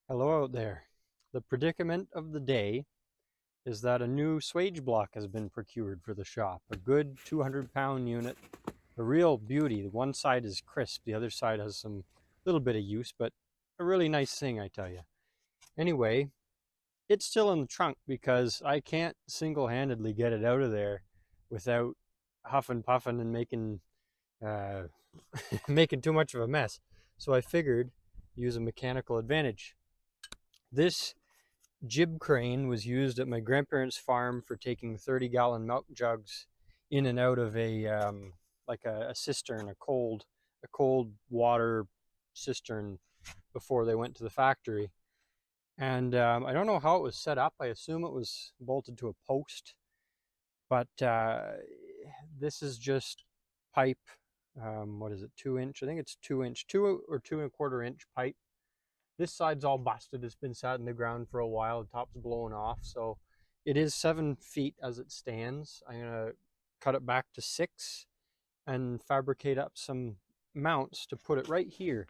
Hello out there. The predicament of the day is that a new Swage block has been procured for the shop. A good 200-pound unit, a real beauty. One side is crisp, the other side has some little bit of use, but a really nice thing, I tell you. Anyway, it's still in the trunk because I can't single-handedly get it out of there without huffing, puffing, and making making too much of a mess. So I figured use a mechanical advantage. This jib crane was used at my grandparents' farm for taking 30-gallon milk jugs in and out of a cistern, a cold water cistern before they went to the factory. And I don't know how it was set up. I assume it was bolted to a post, but this is just pipe. What is it? 2 inch? I think it's 2 inch, 2 or 2.25 inch pipe. This side's all busted. It's been sat in the ground for a while. The top's blown off. So it is 7 feet as it stands. I'm going to cut it back to 6 and fabricate up some mounts to put it right here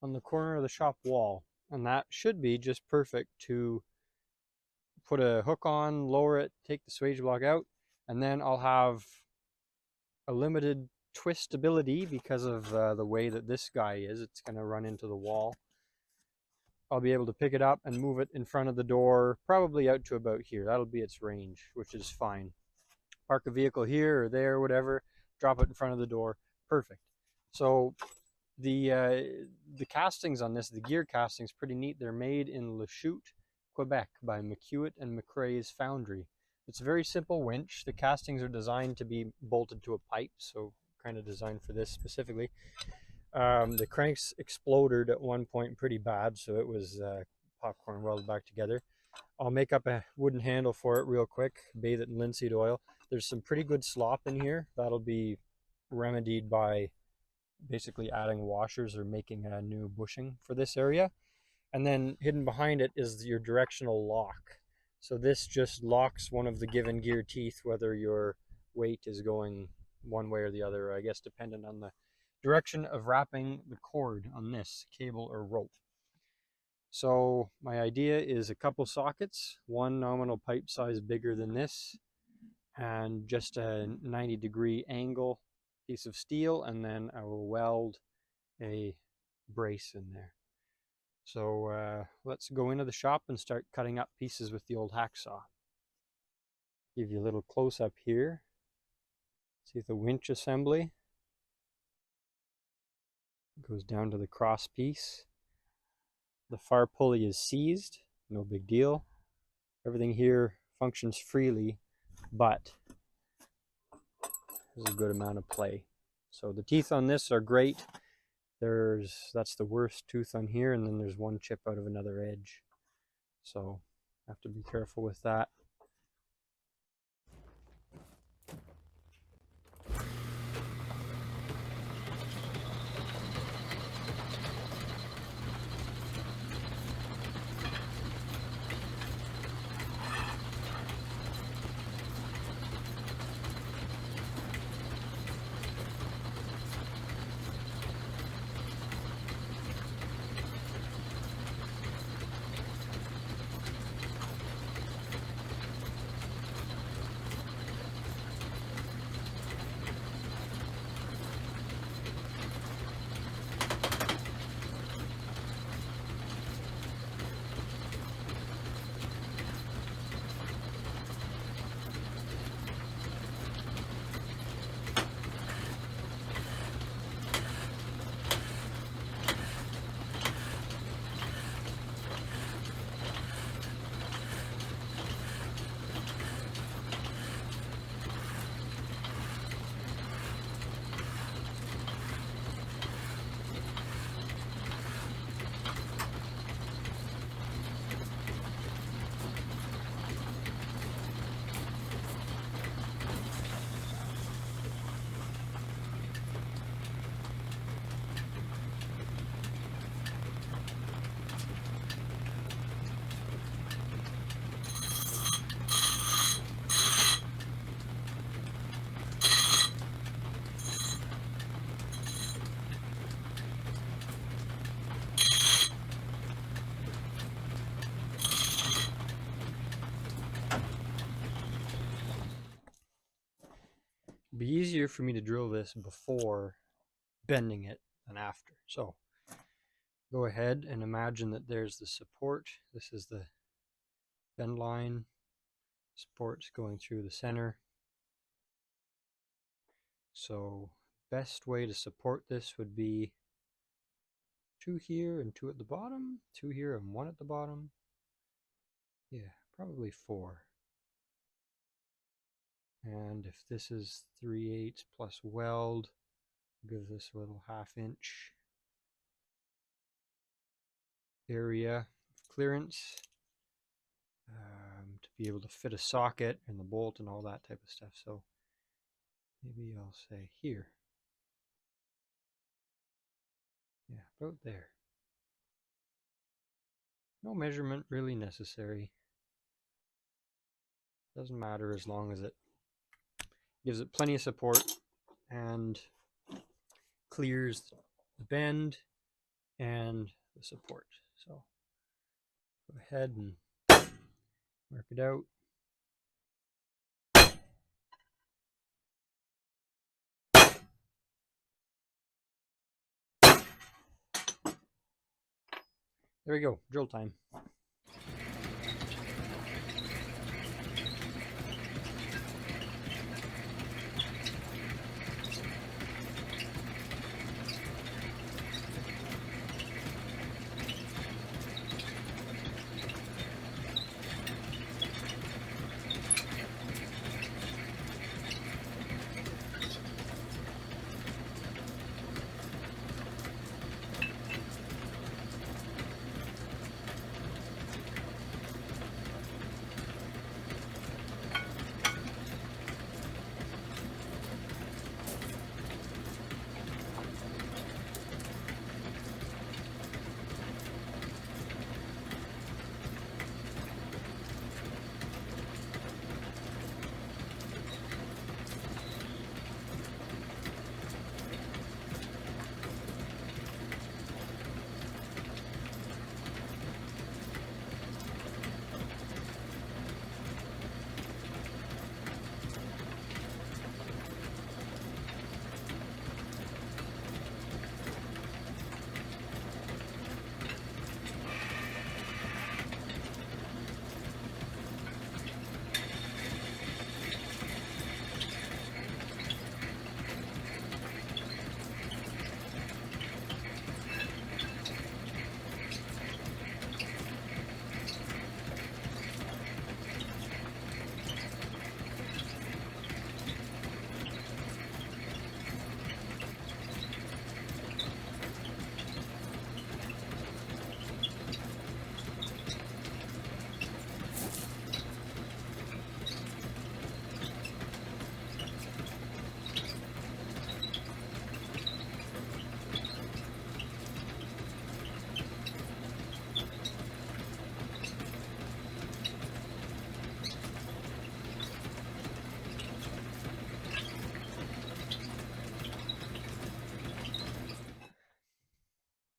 on the corner of the shop wall. And that should be just perfect to put a hook on, lower it, take the swage block out, and then I'll have a limited twistability because of the way that this guy is. It's going to run into the wall. I'll be able to pick it up and move it in front of the door, probably out to about here. That'll be its range, which is fine. Park a vehicle here or there, whatever, drop it in front of the door, perfect. So the castings on this, the gear castings, pretty neat. They're made in Lachute, Quebec by McEwitt and McRae's foundry. It's a very simple winch. The castings are designed to be bolted to a pipe, so kind of designed for this specifically. The cranks exploded at one point pretty bad, so it was popcorn welded back together. I'll make up a wooden handle for it real quick, bathe it in linseed oil. There's some pretty good slop in here. That'll be remedied by basically adding washers or making a new bushing for this area. And then hidden behind it is your directional lock. So this just locks one of the given gear teeth, whether your weight is going one way or the other, I guess dependent on the direction of wrapping the cord on this cable or rope. So my idea is a couple sockets, one nominal pipe size bigger than this, and just a 90-degree angle piece of steel, and then I will weld a brace in there. So let's go into the shop and start cutting up pieces with the old hacksaw. Give you a little close-up here. See the winch assembly. Goes down to the cross piece. The far pulley is seized, no big deal. Everything here functions freely, but there's a good amount of play. So the teeth on this are great. That's the worst tooth on here, and then there's one chip out of another edge. So have to be careful with that. be easier for me to drill this before bending it than after. So go ahead and imagine that there's the support. This is the bend line. Support's going through the center. So best way to support this would be 2 here and 2 at the bottom, 2 here and 1 at the bottom. Yeah, probably 4. And if this is 3/8 plus weld, give this a little 1/2 inch area of clearance to be able to fit a socket and the bolt and all that type of stuff. So maybe I'll say here. Yeah, about there. No measurement really necessary. Doesn't matter as long as it gives it plenty of support and clears the bend and the support. So go ahead and mark it out. There we go, drill time.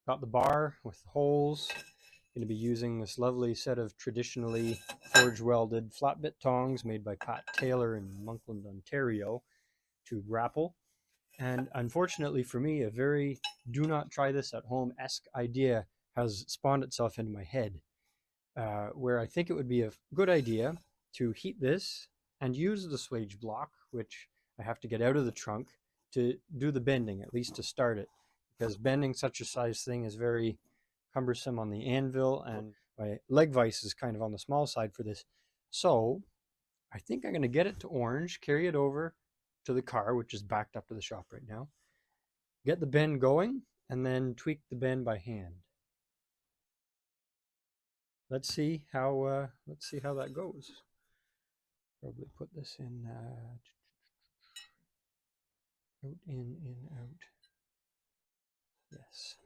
Got the bar with the holes. Going to be using this lovely set of traditionally forge welded flat bit tongs made by Pat Taylor in Monkland, Ontario to grapple. And unfortunately for me, a very do not try this at home-esque idea has spawned itself into my head, where I think it would be a good idea to heat this and use the Swage block, which I have to get out of the trunk, to do the bending, at least to start it, because bending such a size thing is very cumbersome on the anvil, and my leg vise is kind of on the small side for this. So I think I'm going to get it to orange, carry it over to the car, which is backed up to the shop right now, get the bend going, and then tweak the bend by hand. Let's see how that goes. Probably put this in out, in, out. Yes.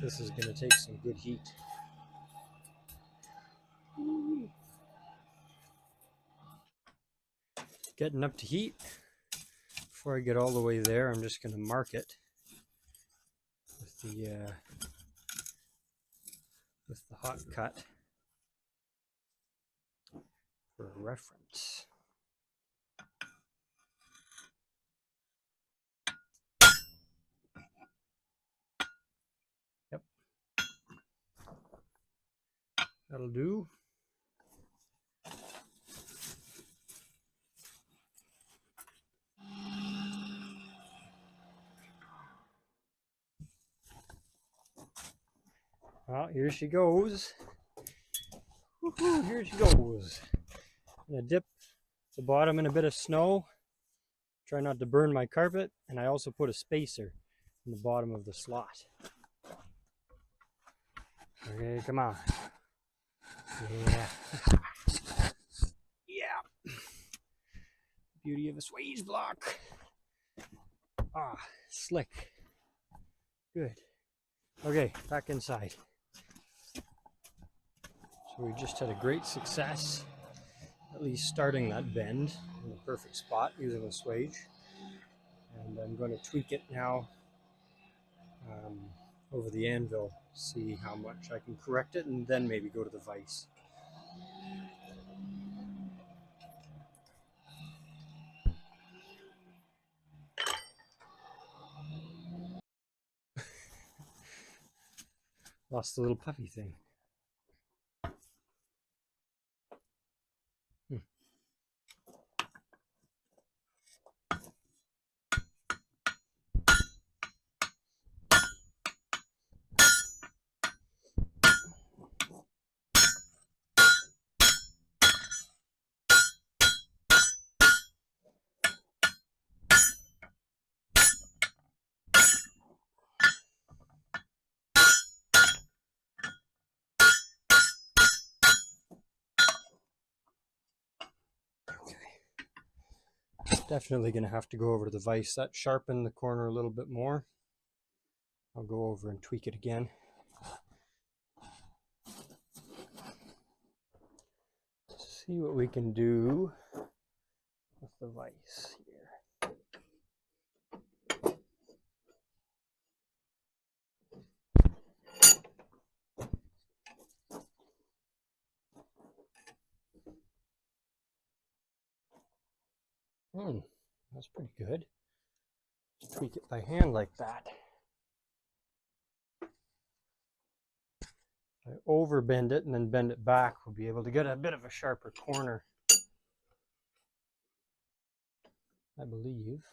This is going to take some good heat. Getting up to heat. Before I get all the way there, I'm just going to mark it with the hot cut for reference. Yep, that'll do. Well, here she goes. Woohoo, here she goes. I'm gonna dip the bottom in a bit of snow. Try not to burn my carpet, and I also put a spacer in the bottom of the slot. Okay, come on. Yeah. Yeah. Beauty of a Swage block. Ah, slick. Good. Okay, back inside. So we just had a great success, at least starting that bend in the perfect spot using a Swage. And I'm going to tweak it now over the anvil, see how much I can correct it, and then maybe go to the vise. Lost the little puppy thing. Definitely going to have to go over to the vise. That sharpened the corner a little bit more. I'll go over and tweak it again. See what we can do with the vise here. That's pretty good. Just tweak it by hand like that. If I over bend it and then bend it back, we'll be able to get a bit of a sharper corner, I believe.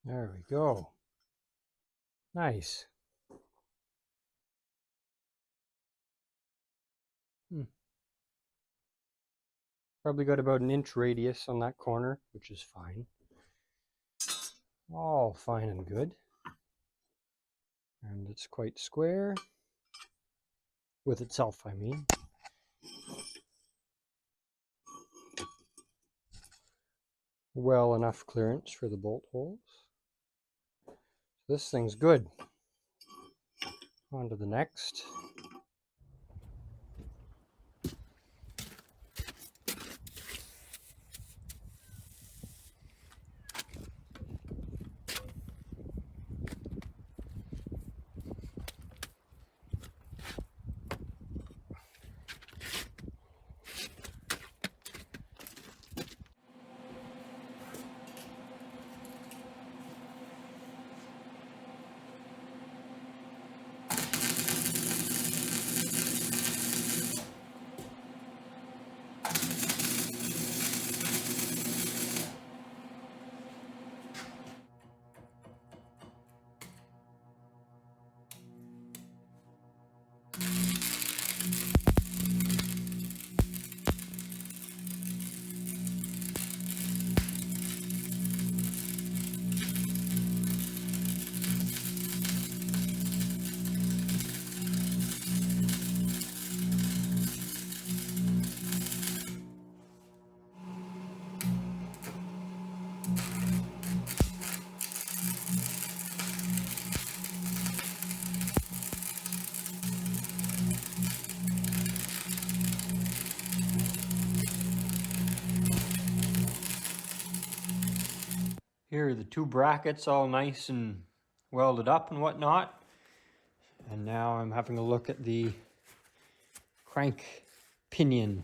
There we go. Nice. Probably got about an inch radius on that corner, which is fine. All fine and good. And it's quite square. With itself, I mean. Well enough clearance for the bolt holes. This thing's good. On to the next. Here are the two brackets all nice and welded up and whatnot. And now I'm having a look at the crank pinion.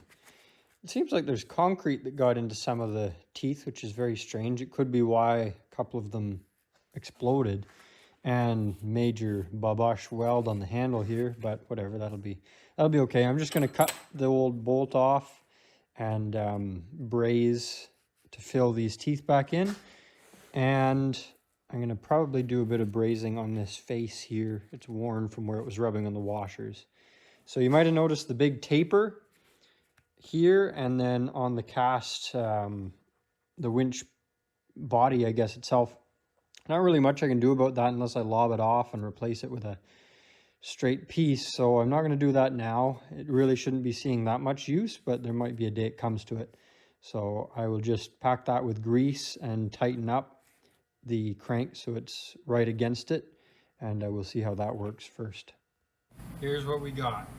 It seems like there's concrete that got into some of the teeth, which is very strange. It could be why a couple of them exploded. And major babosh weld on the handle here, but whatever, that'll be okay. I'm just going to cut the old bolt off and braze to fill these teeth back in. And I'm going to probably do a bit of brazing on this face here. It's worn from where it was rubbing on the washers. So you might have noticed the big taper here, and then on the cast, the winch body, I guess, itself. Not really much I can do about that unless I lob it off and replace it with a straight piece. So I'm not going to do that now. It really shouldn't be seeing that much use, but there might be a day it comes to it. So I will just pack that with grease and tighten up the crank so it's right against it, and we'll see how that works first. Here's what we got.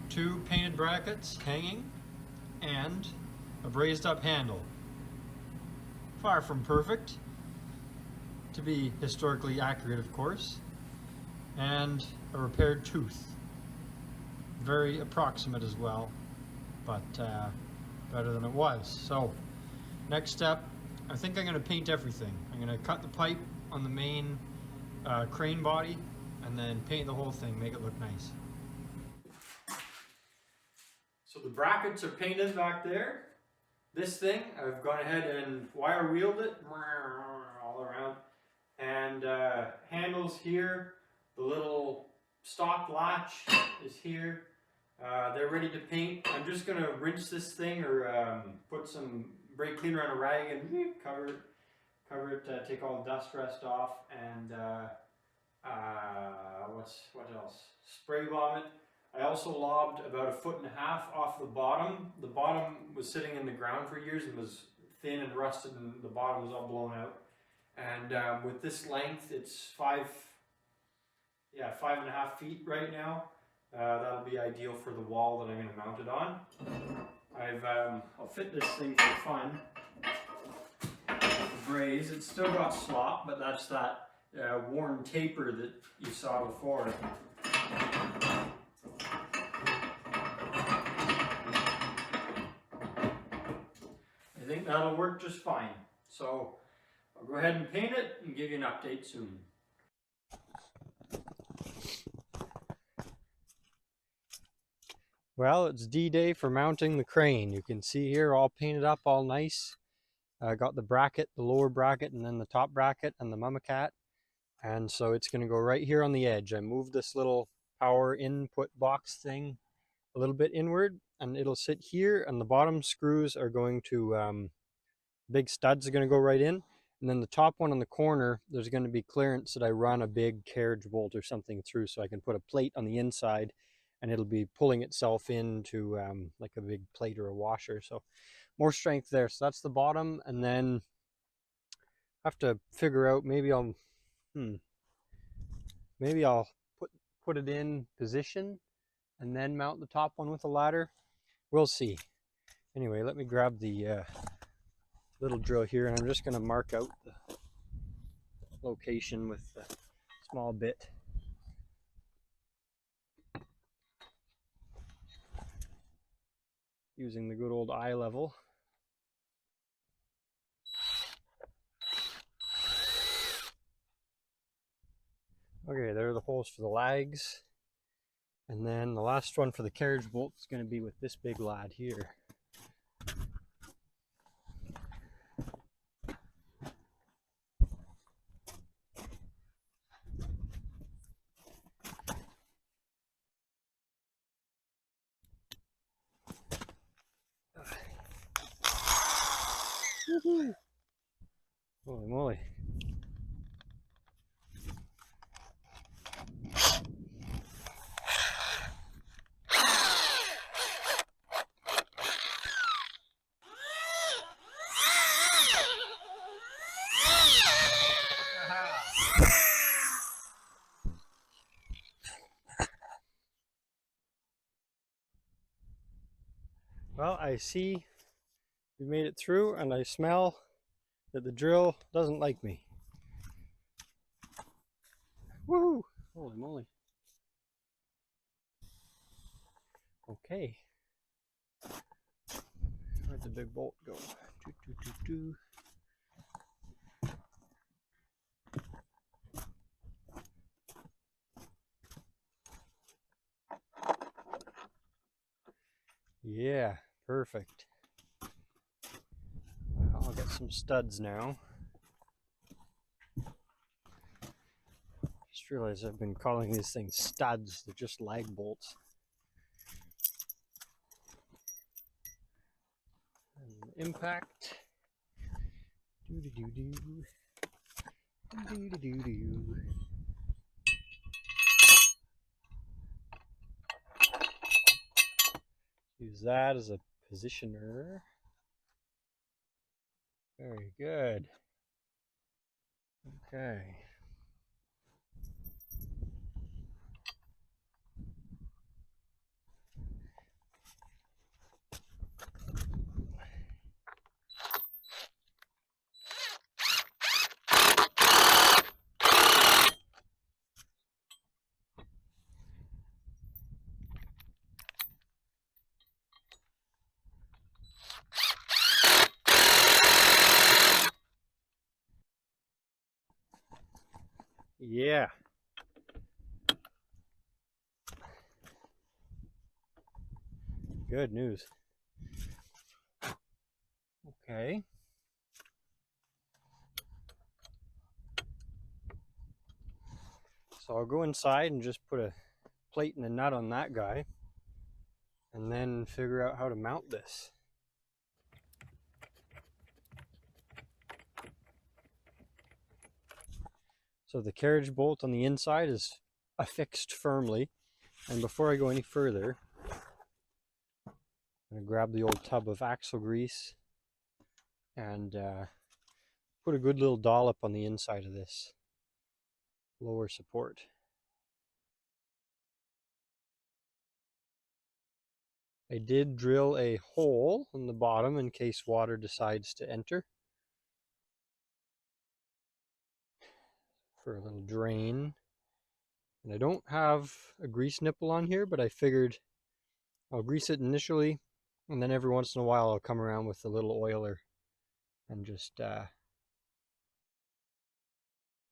2 painted brackets hanging and a brazed up handle. Far from perfect, to be historically accurate, of course, and a repaired tooth. Very approximate as well, but better than it was. So next step, I think I'm going to paint everything. I'm going to cut the pipe on the main crane body and then paint the whole thing, make it look nice. So the brackets are painted back there. This thing, I've gone ahead and wire wheeled it all around. And handles here, the little stock latch is here. They're ready to paint. I'm just going to rinse this thing or put some brake cleaner on a rag and cover it, take all the dust rest off, and what else? Spray bomb it. I also lobbed about 1.5 feet off the bottom. The bottom was sitting in the ground for years and was thin and rusted, and the bottom was all blown out. And with this length, it's 5.5 feet right now. That'll be ideal for the wall that I'm going to mount it on. I'll fit this thing for fun. Braze. It's still got slop, but that's that worn taper that you saw before. I think that'll work just fine. So I'll go ahead and paint it and give you an update soon. Well, it's D-Day for mounting the crane. You can see here all painted up, all nice. I got the bracket, the lower bracket, and then the top bracket and the mama cat. And so it's going to go right here on the edge. I moved this little power input box thing a little bit inward, and it'll sit here, and the bottom screws are going to, big studs are going to go right in. And then the top one on the corner, there's going to be clearance that I run a big carriage bolt or something through, so I can put a plate on the inside and it'll be pulling itself into like a big plate or a washer. So more strength there. So that's the bottom. And then I have to figure out, maybe I'll put it in position and then mount the top one with a ladder. We'll see. Anyway, let me grab the little drill here, and I'm just going to mark out the location with the small bit. Using the good old eye level. Okay, there are the holes for the lags. And then the last one for the carriage bolt is going to be with this big lad here. Woohoo! Holy moly. Well, I see we made it through, and I smell that the drill doesn't like me. Woo! Holy moly. Okay. Where'd the big bolt go? Yeah, perfect. I'll get some studs now. Just realized I've been calling these things studs. They're just lag bolts. And impact. Doo-doo-doo-doo. Doo-doo-doo-doo. Use that as a positioner. Very good. Okay. Yeah. Good news. Okay. So I'll go inside and just put a plate and a nut on that guy, and then figure out how to mount this. So the carriage bolt on the inside is affixed firmly, and before I go any further, I'm going to grab the old tub of axle grease and put a good little dollop on the inside of this lower support. I did drill a hole in the bottom in case water decides to enter for a little drain. And I don't have a grease nipple on here, but I figured I'll grease it initially, and then every once in a while I'll come around with a little oiler and just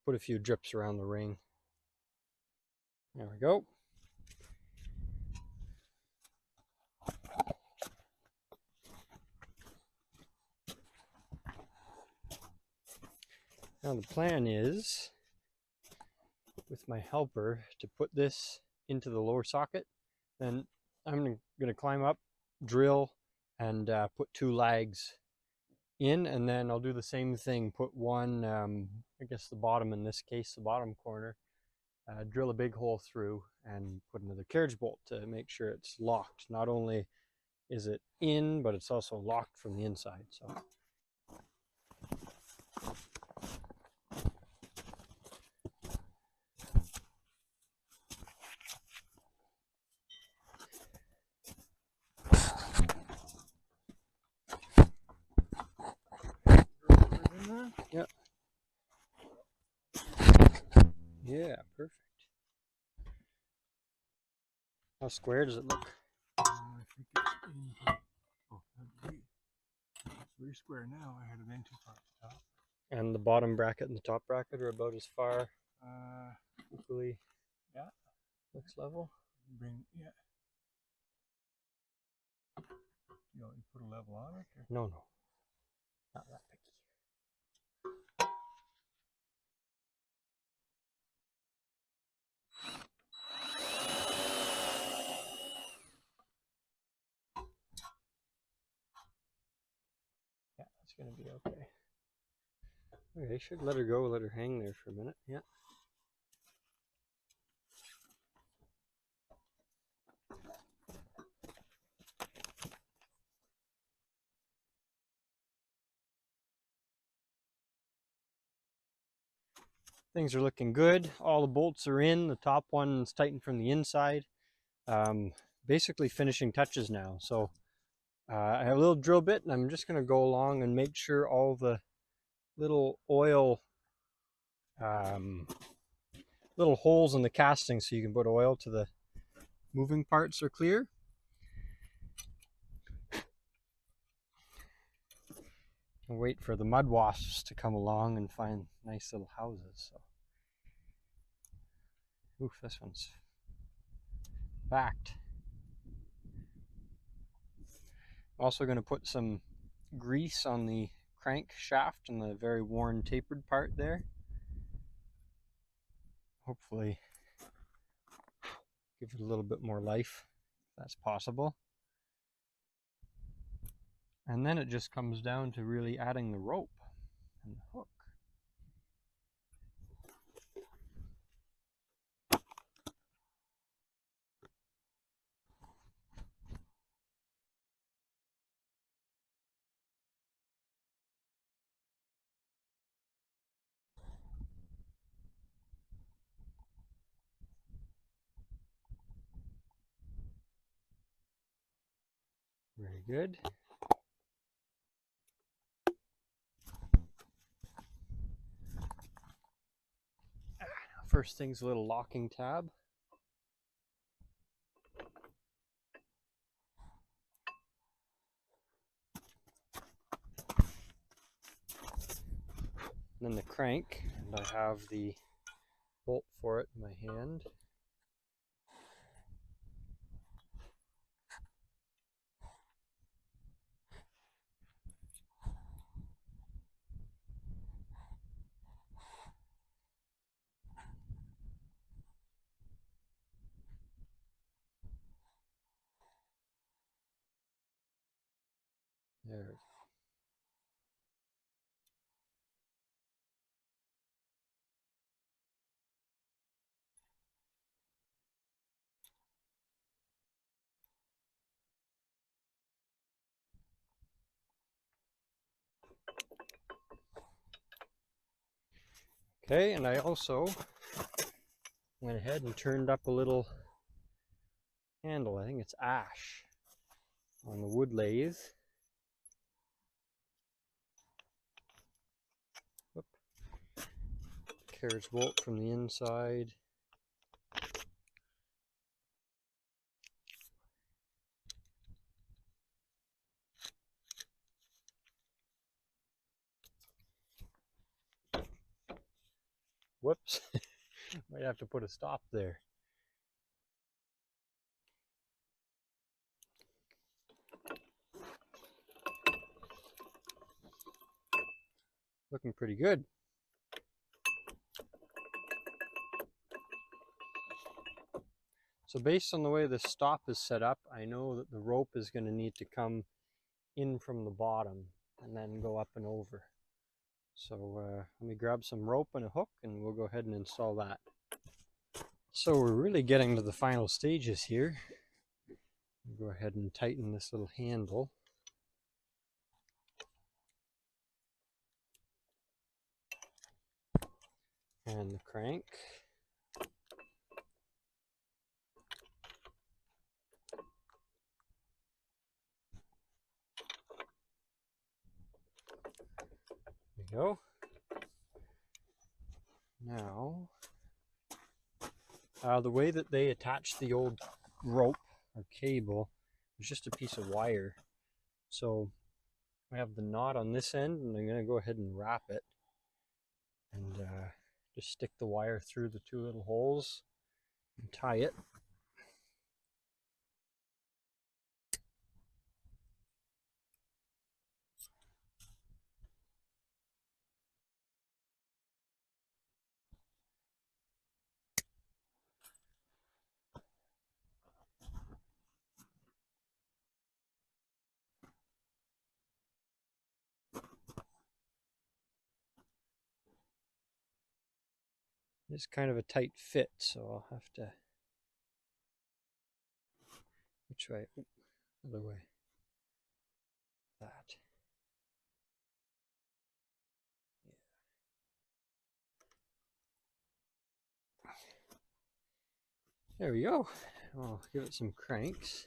put a few drips around the ring. There we go. Now the plan is, with my helper, to put this into the lower socket. Then I'm going to climb up, drill, and put 2 lags in, and then I'll do the same thing. Put one, I guess the bottom, in this case, the bottom corner, drill a big hole through and put another carriage bolt to make sure it's locked. Not only is it in, but it's also locked from the inside. So. Yep. Yeah, perfect. How square does it look? I think it's in. Oh, it's very square now. I had it in too far at the top. And the bottom bracket and the top bracket are about as far equally. Yeah. Looks level. Yeah. You put a level on it? Or? No. Not that picky. Yeah, that's going to be okay. Okay, should let her go, let her hang there for a minute. Yeah. Things are looking good. All the bolts are in. The top one's tightened from the inside. Basically finishing touches now. So I have a little drill bit, and I'm just going to go along and make sure all the little oil, little holes in the casting so you can put oil to the moving parts are clear. And wait for the mud wasps to come along and find nice little houses. So. Oof, this one's backed. Also going to put some grease on the crank shaft and the very worn tapered part there. Hopefully give it a little bit more life, if that's possible. And then it just comes down to really adding the rope and the hook. Very good. First thing's a little locking tab. And then the crank, and I have the bolt for it in my hand. There. Okay, and I also went ahead and turned up a little handle. I think it's ash on the wood lathe. Whoop. Carriage bolt from the inside. Whoops. Might have to put a stop there. Looking pretty good. So based on the way the stop is set up, I know that the rope is going to need to come in from the bottom and then go up and over. So let me grab some rope and a hook and we'll go ahead and install that. So we're really getting to the final stages here. Go ahead and tighten this little handle. And the crank. There we go. Now, the way that they attach the old rope or cable is just a piece of wire. So I have the knot on this end and I'm going to go ahead and wrap it and just stick the wire through the two little holes and tie it. It's kind of a tight fit, so I'll have to, which way? Other way. That. There we go. I'll give it some cranks.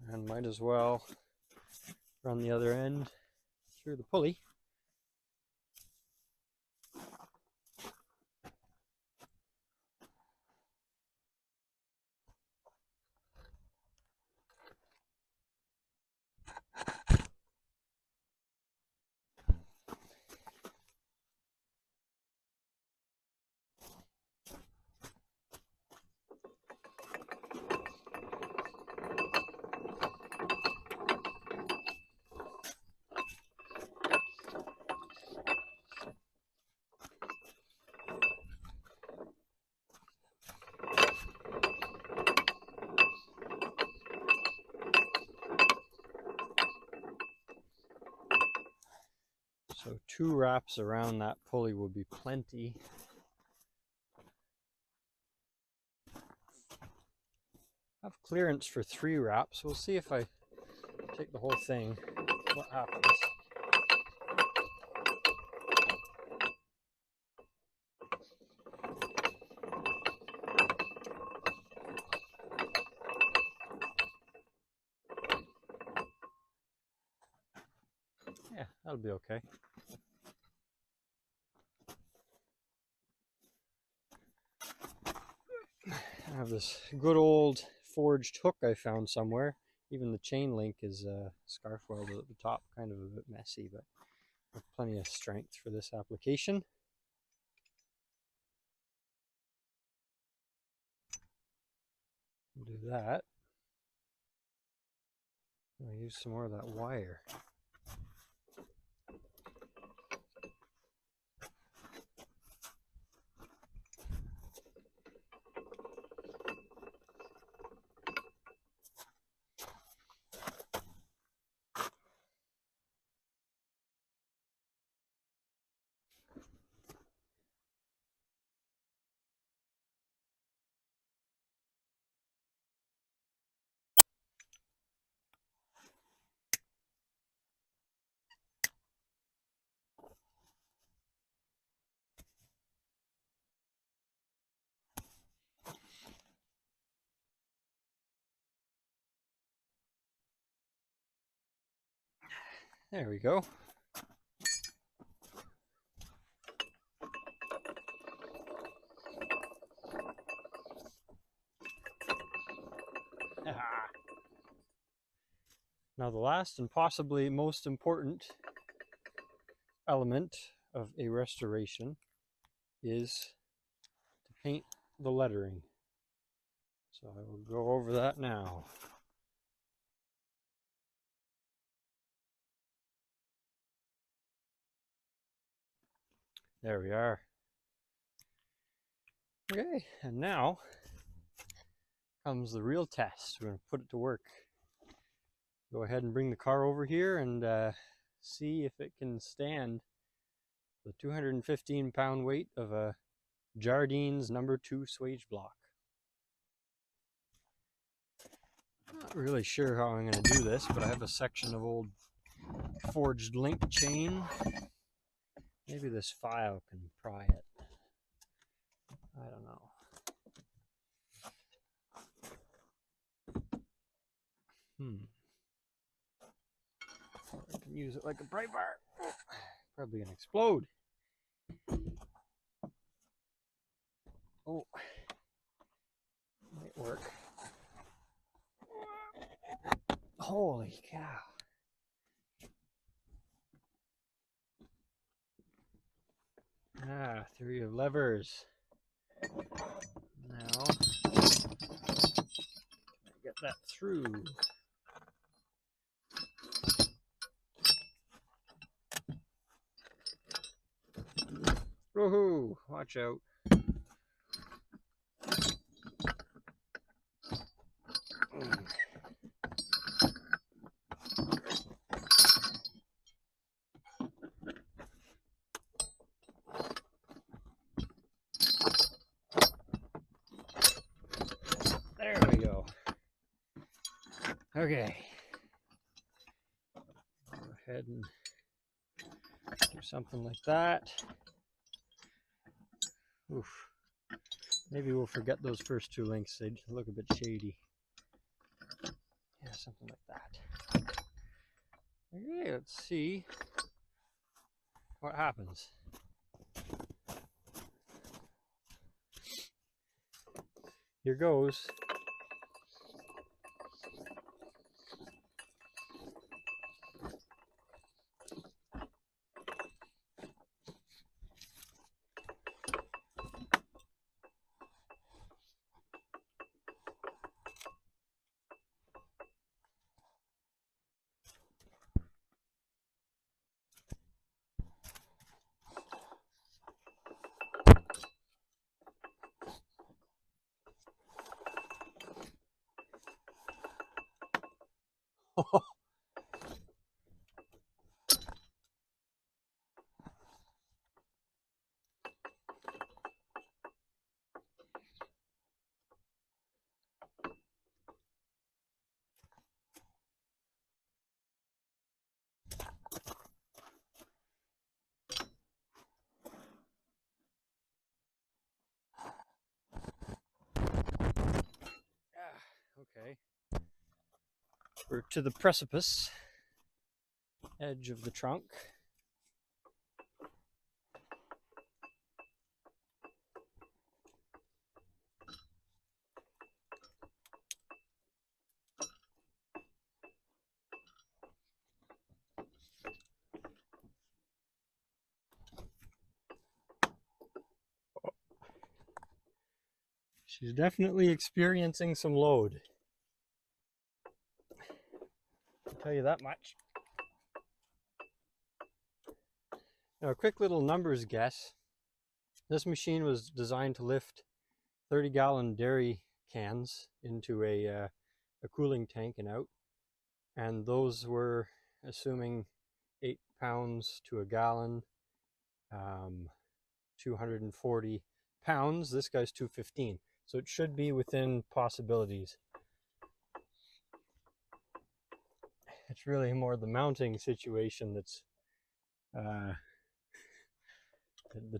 And might as well run the other end through the pulley. So 2 wraps around that pulley will be plenty. I have clearance for 3 wraps. We'll see if I take the whole thing, what happens. Yeah, that'll be okay. I have this good old forged hook I found somewhere. Even the chain link is scarf welded at the top, kind of a bit messy, but I have plenty of strength for this application. Do that. I'll use some more of that wire. There we go. Now the last and possibly most important element of a restoration is to paint the lettering. So I will go over that now. There we are. Okay, and now comes the real test. We're going to put it to work. Go ahead and bring the car over here and see if it can stand the 215-pound weight of a Jardine's number 2 Swage block. Not really sure how I'm going to do this, but I have a section of old forged link chain. Maybe this file can pry it. I don't know. I can use it like a pry bar. Probably gonna explode. Oh, might work. Holy cow. Ah, 3 of levers. Now, get that through. Woohoo! Watch out. There we go. Okay. Go ahead and do something like that. Oof. Maybe we'll forget those first 2 links. They look a bit shady. Yeah, something like that. Okay, let's see what happens. Here goes. Okay. We're to the precipice edge of the trunk. She's definitely experiencing some load. I'll tell you that much. Now, a quick little numbers guess. This machine was designed to lift 30-gallon dairy cans into a cooling tank and out. And those were, assuming 8 pounds to a gallon, 240 pounds. This guy's 215. So it should be within possibilities. It's really more the mounting situation that's the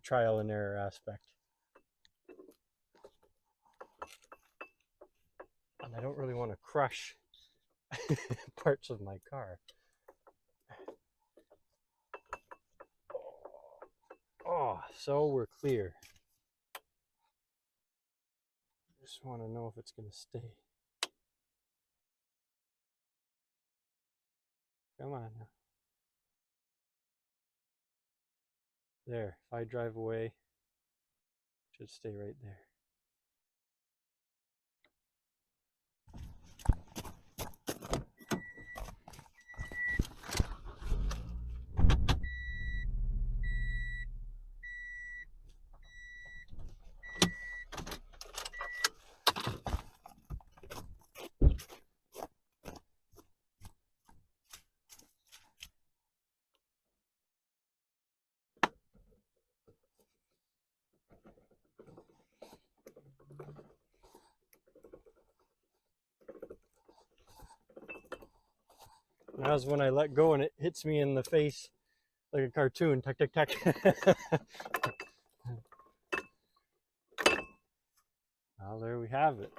trial and error aspect. And I don't really want to crush parts of my car. Oh, so we're clear. Just want to know if it's going to stay. Come on now. There, if I drive away, it should stay right there. Now's when I let go and it hits me in the face like a cartoon. Tuck, tuck, tuck. Well, there we have it.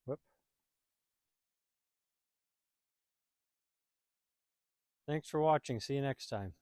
Whoop. Thanks for watching. See you next time.